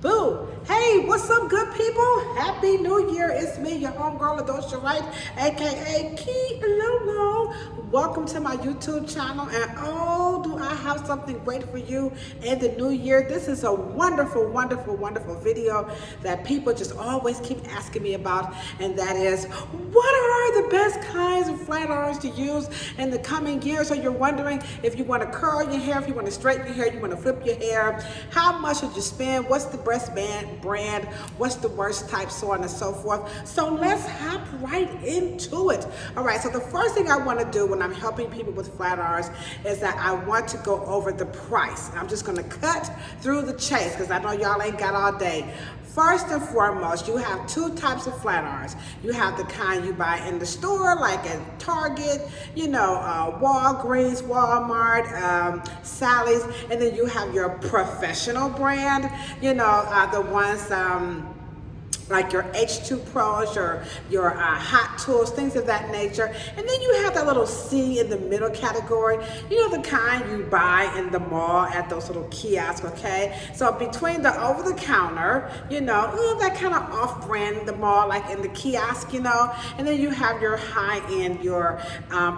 Boo! Hey, what's up, good people? Happy New Year! It's me, your homegirl, Wright, aka Lolo. Welcome to my YouTube channel, and oh, do I have something great for you in the new year? This is a wonderful, wonderful, wonderful video that people just always keep asking me about, and that is, what are the best kinds of flat irons to use in the coming year? So you're wondering if you want to curl your hair, if you want to straighten your hair, you want to flip your hair, how much should you spend? What's the best brand? What's the worst type? So on and so forth. So let's hop right into it. All right, so the first thing I want to do when I'm helping people with flat irons is that I want to go over the price. I'm just going to cut through the chase because I know y'all ain't got all day. First and foremost, you have two types of flat irons. You have the kind you buy in the store, like at Target, Walgreens, Walmart, Sally's, and then you have your professional brand, the ones like your H2 Pros, your Hot Tools, things of that nature. And then you have that little C in the middle category, the kind you buy in the mall at those little kiosks, okay? So between the over-the-counter, that kind of off-brand, the mall, like in the kiosk, and then you have your high-end, your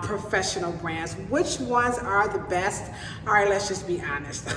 professional brands. Which ones are the best? All right, let's just be honest.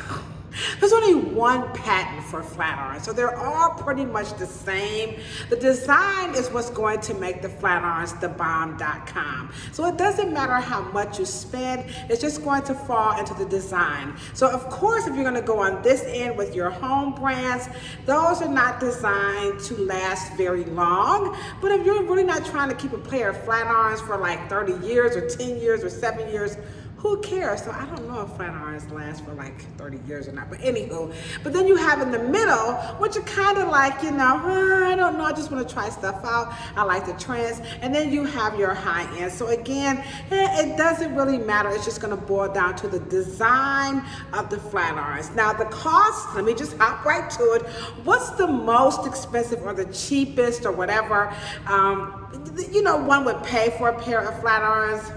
There's only one patent for flat irons, so they're all pretty much the same. The design is what's going to make the flat irons the bomb.com. So it doesn't matter how much you spend, it's just going to fall into the design. So of course, if you're going to go on this end with your home brands, those are not designed to last very long. But if you're really not trying to keep a pair of flat irons for like 30 years or 10 years or 7 years, who cares? So I don't know if flat irons last for like 30 years or not, but anywho. But then you have in the middle, which are kind of like, I don't know, I just want to try stuff out. I like the trends. And then you have your high end. So again, it doesn't really matter. It's just going to boil down to the design of the flat irons. Now the cost, let me just hop right to it. What's the most expensive or the cheapest or whatever, one would pay for a pair of flat irons?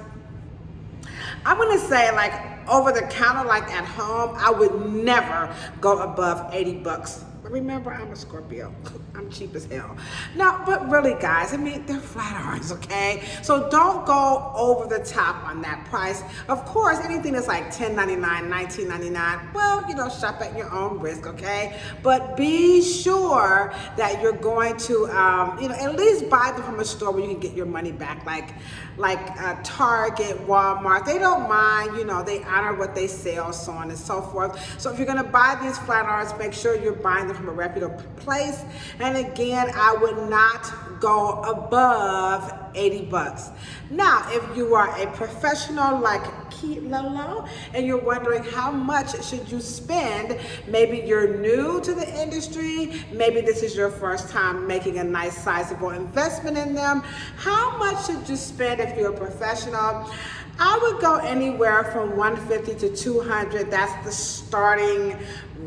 I'm gonna say, like, over the counter, like at home, I would never go above 80 bucks. But remember, I'm a Scorpio. I'm cheap as hell. No, but really, guys, they're flat irons, okay? So don't go over the top on that price. Of course, anything that's like $10.99, $19.99, well, shop at your own risk, okay? But be sure that you're going to, at least buy them from a store where you can get your money back, like Target, Walmart. They don't mind, they honor what they sell, so on and so forth. So if you're gonna buy these flat irons, make sure you're buying them from a reputable place. And again, I would not go above 80 bucks. Now, if you are a professional like Lolo and you're wondering how much should you spend, maybe you're new to the industry, maybe this is your first time making a nice sizable investment in them, how much should you spend if you're a professional? I would go anywhere from $150 to $200. That's the starting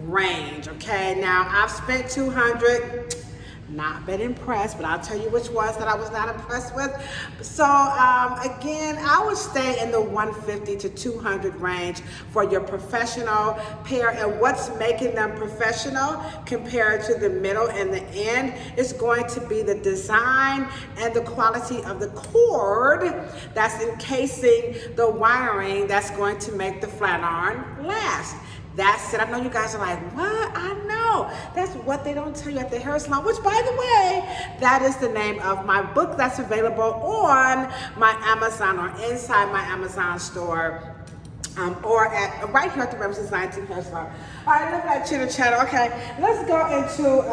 range, okay? Now, I've spent $200. Not been impressed, but I'll tell you which ones that I was not impressed with. So again, I would stay in the $150 to $200 range for your professional pair. And what's making them professional compared to the middle and the end is going to be the design and the quality of the cord that's encasing the wiring that's going to make the flat iron last. That's it. I know you guys are like, what? I know. That's what they don't tell you at the hair salon, which, by the way, that is the name of my book that's available on my Amazon or inside my Amazon store. Or right here at the Represents 19 Hair Salon. All right, look at chitter chatter. Okay, let's go into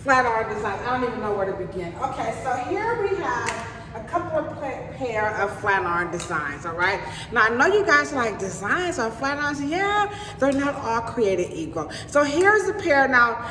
flat iron design. I don't even know where to begin. Okay, so here we have a couple of pair of flat iron designs, all right? Now, I know you guys are like, designs on flat irons? Yeah, they're not all created equal. So here's a pair. Now,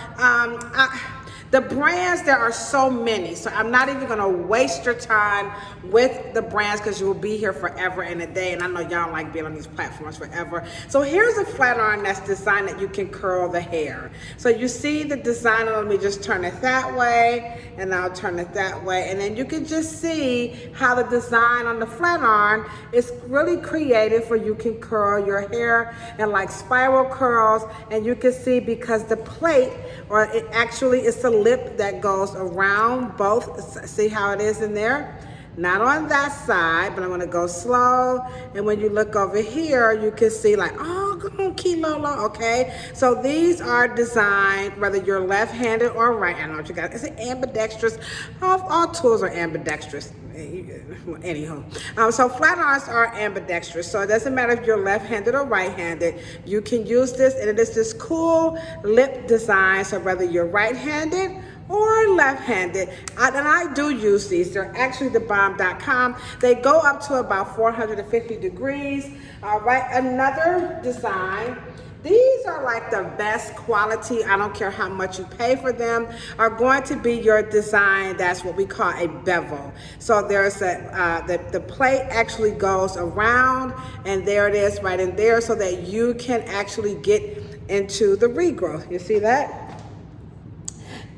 The brands, there are so many, so I'm not even gonna waste your time with the brands because you will be here forever and a day, and I know y'all like being on these platforms forever. So here's a flat iron that's designed that you can curl the hair. So you see the design, let me just turn it that way, and I'll turn it that way, and then you can just see how the design on the flat iron is really creative where you can curl your hair and like spiral curls, and you can see because the plate, or it actually is the lip that goes around both. See how it is in there? Not on that side, but I'm gonna go slow. And when you look over here, you can see like, oh, come on, Kilolo, okay? So these are designed, whether you're left-handed or right. I know what you got. It's ambidextrous. All tools are ambidextrous. Anywho, so flat irons are ambidextrous. So it doesn't matter if you're left-handed or right-handed. You can use this, and it is this cool lip design. So whether you're right-handed or left-handed, and I do use these. They're actually thebomb.com. They go up to about 450 degrees. All right, another design. These are like the best quality, I don't care how much you pay for them, are going to be your design. That's what we call a bevel. So there's the plate actually goes around, and there it is right in there, so that you can actually get into the regrowth. You see that?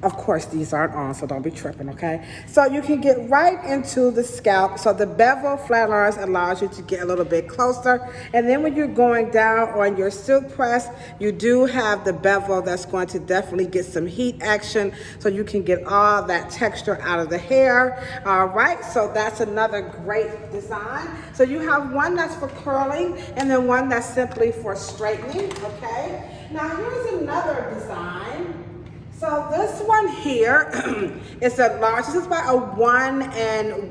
Of course, these aren't on, so don't be tripping, okay? So you can get right into the scalp. So the bevel flat irons allows you to get a little bit closer. And then when you're going down on your silk press, you do have the bevel that's going to definitely get some heat action, so you can get all that texture out of the hair. All right, so that's another great design. So you have one that's for curling, and then one that's simply for straightening, okay? Now here's another design. So this one here is a large. This is about a 1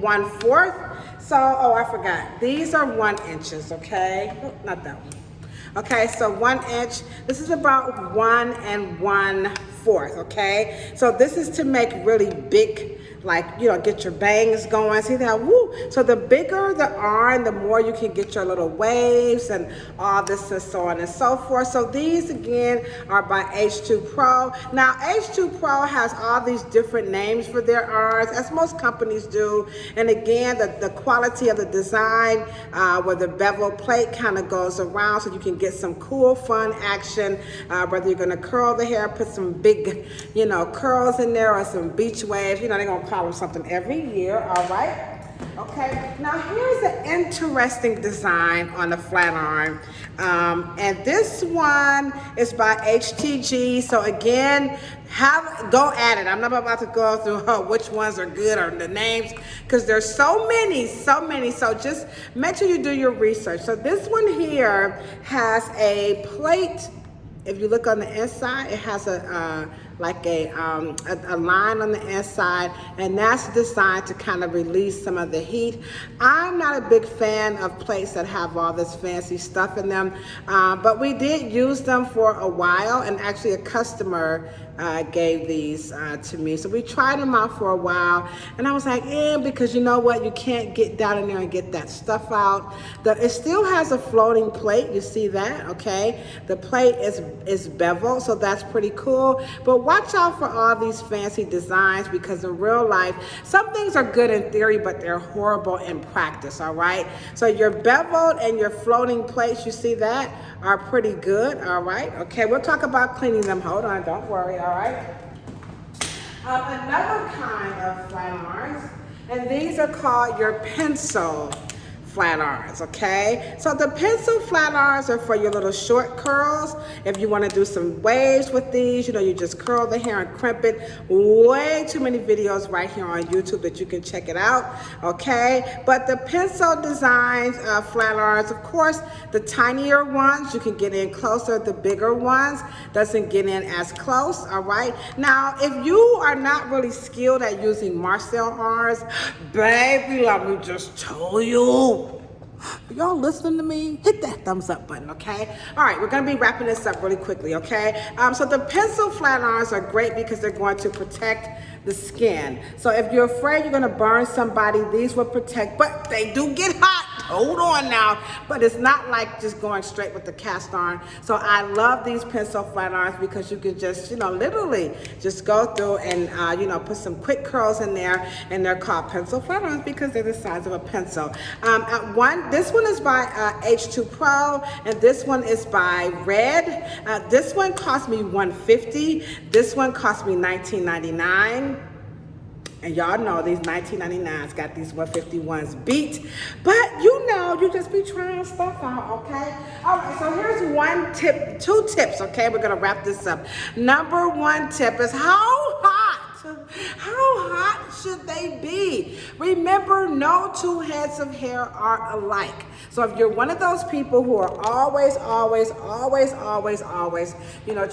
1/4. So, oh, I forgot. These are 1 inches, okay? Oh, not that one. Okay, so 1 inch. This is about 1 1/4, okay? So this is to make really big, like, you know, get your bangs going. See that? Woo! So the bigger the iron, the more you can get your little waves and all this and so on and so forth. So these again are by H2 Pro. Now H2 Pro has all these different names for their irons, as most companies do. And again, the quality of the design, where the bevel plate kind of goes around, so you can get some cool, fun action. Whether you're gonna curl the hair, put some big, you know, curls in there, or some beach waves. You know, they're gonna call them something every year. All right. Okay, now here's an interesting design on the flat iron, and this one is by HTG. So again, go at it. I'm not about to go through which ones are good or the names, because there's so many. So just make sure you do your research. So this one here has a plate. If you look on the inside, it has a line on the inside, and that's designed to kind of release some of the heat. I'm not a big fan of plates that have all this fancy stuff in them, but we did use them for a while, and actually a customer gave these to me. So we tried them out for a while, and I was like, because you know what? You can't get down in there and get that stuff out. It still has a floating plate. You see that, okay? The plate is beveled, so that's pretty cool. But watch out for all these fancy designs, because in real life, some things are good in theory, but they're horrible in practice, all right? So your beveled and your floating plates, you see that, are pretty good, all right? Okay, we'll talk about cleaning them. Hold on, don't worry, all right? Another kind of flat irons, and these are called your pencil flat irons, okay? So the pencil flat irons are for your little short curls. If you want to do some waves with these, you know, you just curl the hair and crimp it. Way too many videos right here on YouTube that you can check it out, okay? But the pencil designs flat irons, of course, the tinier ones, you can get in closer. The bigger ones doesn't get in as close, all right? Now, if you are not really skilled at using Marcel irons, baby, let me just tell you, y'all listening to me? Hit that thumbs up button, okay? All right, we're gonna be wrapping this up really quickly, okay? So the pencil flat irons are great because they're going to protect the skin. So if you're afraid you're gonna burn somebody, these will protect, but they do get hot. hold on now. But it's not like just going straight with the cast iron. So I love these pencil flat irons because you can just, literally just go through and, put some quick curls in there. And they're called pencil flat irons because they're the size of a pencil. This one is by H2 Pro, and this one is by Red. This one cost me $150. This one cost me $19.99. And y'all know these 19.99s got these 151s beat. But you just be trying stuff out, okay? All right, so here's two tips, okay? We're gonna wrap this up. Number one tip is how hot should they be? Remember, no two heads of hair are alike. So if you're one of those people who are always,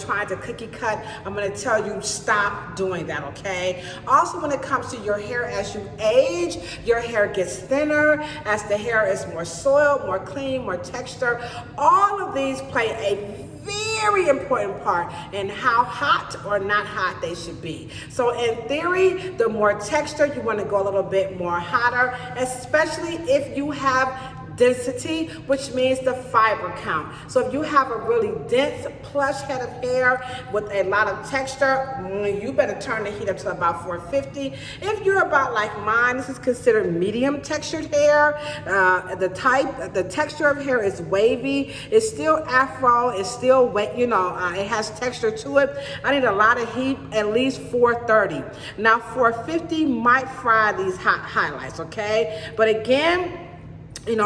trying to cookie cut, I'm gonna tell you, stop doing that, okay? Also, when it comes to your hair, as you age, your hair gets thinner, as the hair is more soiled, more clean, more texture. All of these play a very important part in how hot or not hot they should be. So in theory, the more texture, you want to go a little bit more hotter, especially if you have density, which means the fiber count. So if you have a really dense, plush head of hair with a lot of texture, you better turn the heat up to about 450. If you're about like mine, this is considered medium textured hair. The texture of hair is wavy. It's still Afro. It's still wet. It has texture to it. I need a lot of heat, at least 430. Now 450 might fry these hot highlights, okay? But again,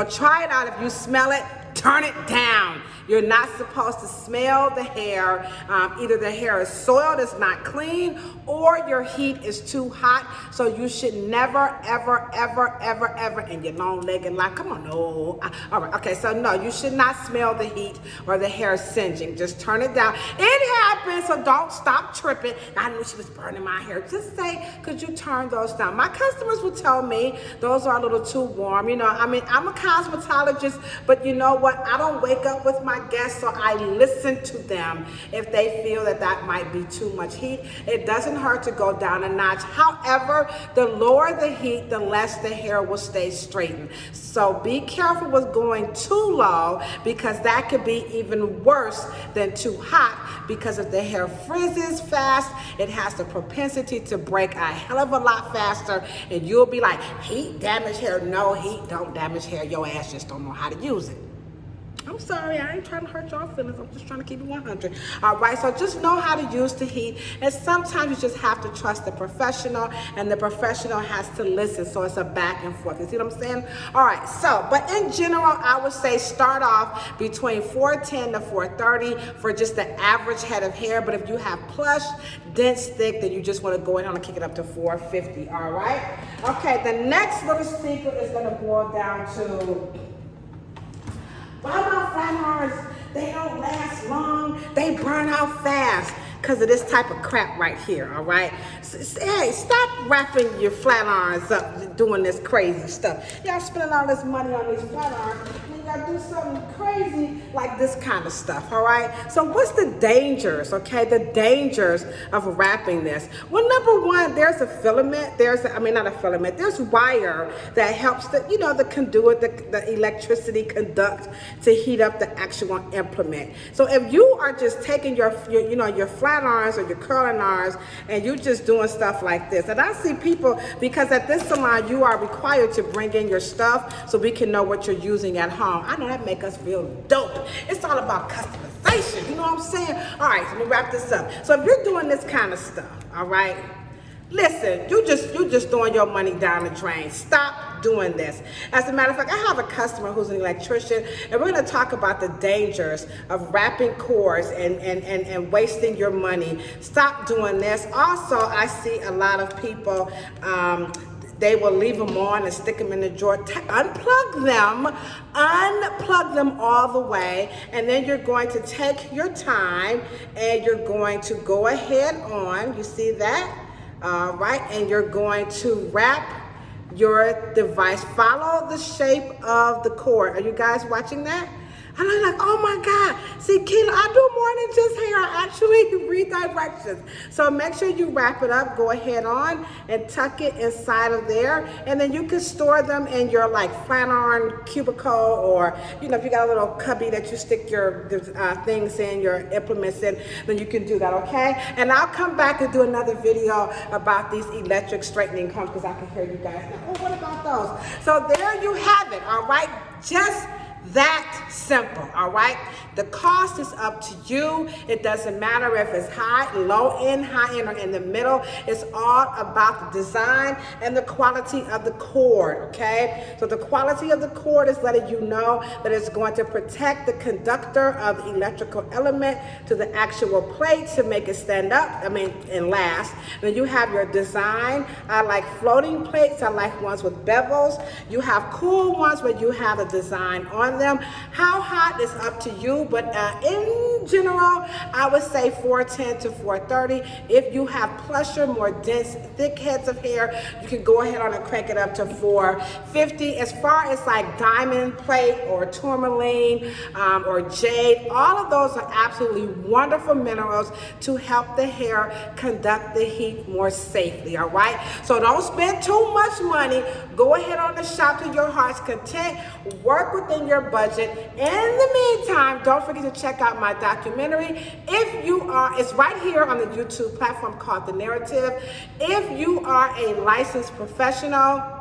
try it out. If you smell it, turn it down. You're not supposed to smell the hair. Either the hair is soiled, it's not clean, or your heat is too hot. So you should never, ever, and your long leg and like, come on, no. All right, okay, so no, you should not smell the heat or the hair singeing. Just turn it down. It happens, so don't stop tripping. I knew she was burning my hair. Just say, could you turn those down? My customers will tell me those are a little too warm. I'm a cosmetologist, but you know what? I don't wake up with my guests, so I listen to them if they feel that might be too much heat. It doesn't hurt to go down a notch. However, the lower the heat, the less the hair will stay straightened. So be careful with going too low, because that could be even worse than too hot, because if the hair frizzes fast, it has the propensity to break a hell of a lot faster, and you'll be like, heat damage hair. No, heat don't damage hair. Your ass just don't know how to use it. I'm sorry, I ain't trying to hurt y'all feelings. I'm just trying to keep it 100. All right, so just know how to use the heat. And sometimes you just have to trust the professional, and the professional has to listen. So it's a back and forth. You see what I'm saying? All right, but in general, I would say start off between 410 to 430 for just the average head of hair. But if you have plush, dense, thick, then you just want to go ahead and kick it up to 450. All right? Okay, the next little secret is going to boil down to, why my flat irons, they don't last long, they burn out fast? Because of this type of crap right here, all right? Hey, stop wrapping your flat irons up doing this crazy stuff. Y'all spending all this money on these flat irons, and you gotta do something crazy like this kind of stuff, all right? So what's the dangers, okay? The dangers of wrapping this. Well, number one, there's a filament. There's wire that helps the conduit, the electricity conduct to heat up the actual implement. So if you are just taking your flat irons or your curling irons and you just doing stuff like this, and I see people, because at this salon you are required to bring in your stuff so we can know what you're using at home. I know that make us feel dope. It's all about customization, you know what I'm saying? All right, so let me wrap this up. So if you're doing this kind of stuff, all right, listen, you just throwing your money down the drain. Stop doing this. As a matter of fact, I have a customer who's an electrician, and we're going to talk about the dangers of wrapping cords and wasting your money. Stop doing this. Also, I see a lot of people, they will leave them on and stick them in the drawer. Unplug them all the way, and then you're going to take your time and you're going to go ahead on, you see that? Right, and you're going to wrap your device. Follow the shape of the cord. Are you guys watching that? And I'm like, oh my God. See, Keila, I do more than just hair. I actually read directions. So make sure you wrap it up. Go ahead on and tuck it inside of there. And then you can store them in your like Flatirons cubicle, or, you know, if you got a little cubby that you stick your things in, your implements in, then you can do that, okay? And I'll come back and do another video about these electric straightening combs because I can hear you guys now. Oh, what about those? So there you have it, all right? Just that simple, all right? The cost is up to you. It doesn't matter if it's high, low end, high end, or in the middle. It's all about the design and the quality of the cord, okay? So the quality of the cord is letting you know that it's going to protect the conductor of the electrical element to the actual plate to make it stand up, and last. Then you have your design. I like floating plates. I like ones with bevels. You have cool ones where you have a design on them. How hot is up to you, but in general, I would say 410 to 430. If you have plusher, more dense, thick heads of hair, you can go ahead on and crank it up to 450. As far as like diamond plate or tourmaline or jade, all of those are absolutely wonderful minerals to help the hair conduct the heat more safely, all right? So don't spend too much money. Go ahead on and shop to your heart's content. Work within your budget. In the meantime, don't forget to check out my documentary. If you are, it's right here on the YouTube platform called The Narrative. If you are a licensed professional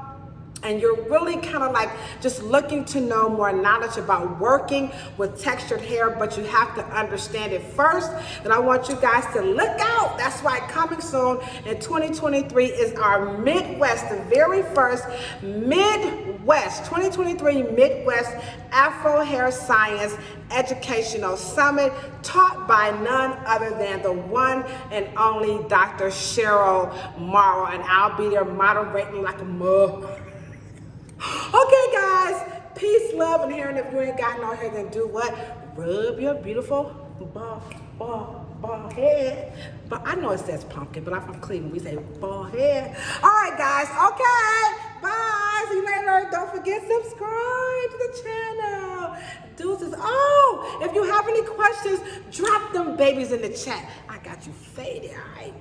and you're really kind of like just looking to know more knowledge about working with textured hair, but you have to understand it first, then I want you guys to look out. That's why coming soon in 2023 is our Midwest, the very first Midwest 2023 Midwest Afro Hair Science Educational Summit, taught by none other than the one and only Dr. Cheryl Morrow, and I'll be there moderating like a mug. Okay, guys, peace, love, and hair. And if you ain't got no hair, then do what? Rub your beautiful bald head. But I know it says pumpkin, but I'm from Cleveland. We say bald head. All right, guys. Okay, bye. See you later. Don't forget, subscribe to the channel. Deuces. Oh, if you have any questions, drop them babies in the chat. I got you faded, all right?